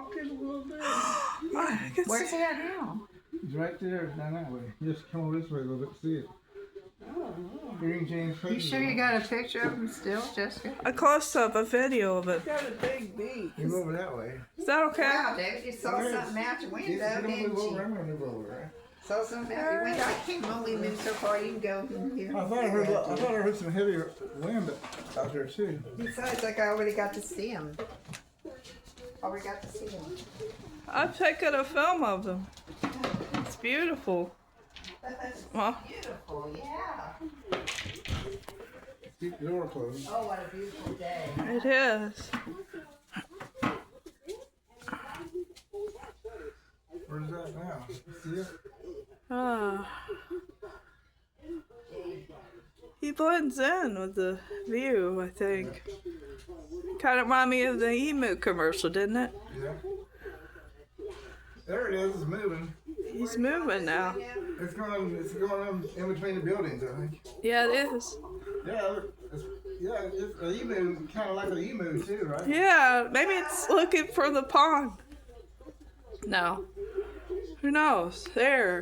walking a little bit. Where's he at now? He's right there, down that way. Just come over this way a little bit, see it. Green change. You sure you got a picture of him still, Jessica? A close-up, a video of it. Got a big beak. You move over that way. Is that okay? Wow, David, you saw something out your window, Don't didn't move over. you? I'm gonna move over. Saw something out your window. I can't only move so far. You can go from here. I thought I heard some heavy wind out there too. Besides, like I already got to see him. Already got to see him. I've taken a film of them. It's beautiful. Well, Beautiful, yeah. Keep the door closed. Oh, what a beautiful day. it is. Where's that now? See it? He blends in with the view, I think. Kind of remind me of the emu commercial, didn't it? Yeah. There it is. It's moving. He's moving now. It's going in between the buildings, I think. Yeah, it is. Yeah, it's an emu, kind of like an emu too, right? Yeah, maybe it's looking for the pond. No. Who knows? There.